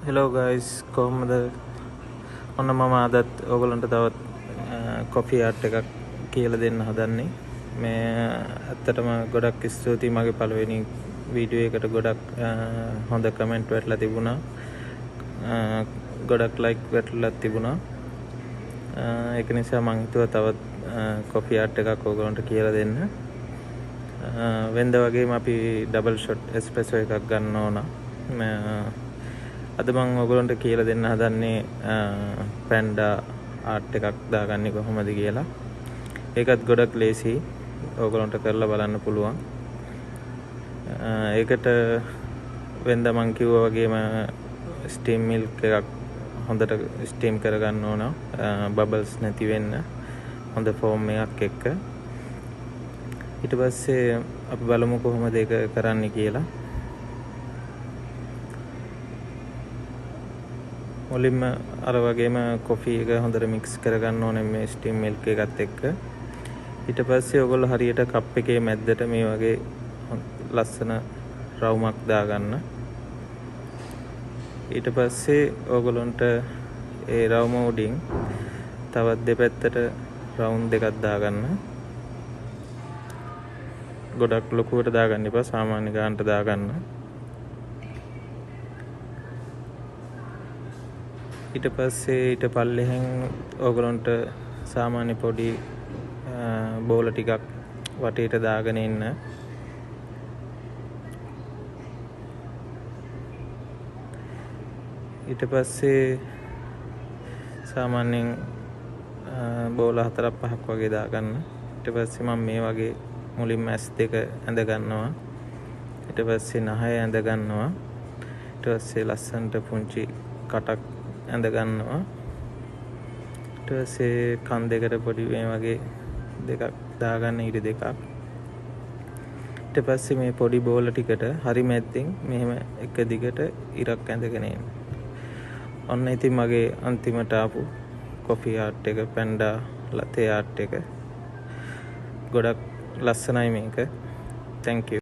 Hello guys, කොහොමද? ඔන්න මම අදත් ඔයගලන්ට තවත් කොෆි ආර්ට් එකක් කියලා දෙන්න හදන්නේ. මේ ඇත්තටම ගොඩක් ස්තුතියි මගේ පළවෙනි වීඩියෝ එකට ගොඩක් හොඳ කමෙන්ට් වැටලා තිබුණා. ගොඩක් ලයික් වැටලා තිබුණා. ඒක නිසා මම හිතුවා තවත් කොෆි ආර්ට් එකක් ඔයගලන්ට කියලා දෙන්න. වෙනද වගේම අපි ඩබල් ෂොට් එස්ප්‍රෙසෝ එකක් ගන්න ඕන. අද මම ඔයගලන්ට කියලා දෙන්න හදන්නේ පැන්ඩා ආර්ට් එකක් දාගන්නේ කොහොමද කියලා. ඒකත් ගොඩක් ලේසි. ඔයගලන්ට කරලා බලන්න පුළුවන්. ඒකට වෙනද මම කිව්වා වගේම ස්ටීම් මිල්ක් එකක් හොඳට ස්ටීම් කරගන්න ඕන. බබල්ස් නැති වෙන්න. හොඳ ෆෝම් එකක් එක්ක. ඊට පස්සේ අපි බලමු කොහොමද ඒක කරන්නේ කියලා. මුලින්ම අර වගේම කොෆි එක හොඳට මික්ස් කරගන්න ඕනේ මේ ස්ටීම් මිල්ක් එකත් එක්ක. ඊට පස්සේ ඔයගොල්ලෝ හරියට කප් එකේ මැද්දට මේ වගේ ලස්සන රවුමක් දාගන්න. ඊට පස්සේ ඔයගොල්ලන්ට ඒ රවුම උඩින් තවත් දෙපැත්තට රවුම් දෙකක් දාගන්න. ගොඩක් ලොකුවට දාගන්න එපා, සාමාන්‍ය ගානට දාගන්න. ඊට පස්සේ ඊට පල්ලෙහෙන් ඔයගලන්ට සාමාන්‍ය පොඩි බෝල ටිකක් වටේට දාගෙන ඉන්න. ඊට පස්සේ සාමාන්‍යයෙන් බෝල 4-5ක් වගේ දාගන්න. ඊට පස්සේ මම මේ වගේ මුලින්ම S2 ඇඳ ගන්නවා. ඊට පස්සේ නහය ඇඳ ගන්නවා. ඊට පස්සේ ලස්සනට පුංචි කටක් ඇඳ ගන්නවා. ඊට පස්සේ කන් දෙකට පොඩි මේ වගේ දෙකක් දාගන්න, ඊට දෙකක්. ඊට පස්සේ මේ පොඩි බෝල ටිකට හරි මැද්දෙන් මෙහෙම එක දිගට ඉරක් ඇඳගෙන එන්න. ඔන්න ඉතින් මගේ අන්තිමට ආපු කොෆි ආර්ට් එක, පැන්ඩා ලතේ ආර්ට් එක. ගොඩක් ලස්සනයි මේක. Thank you.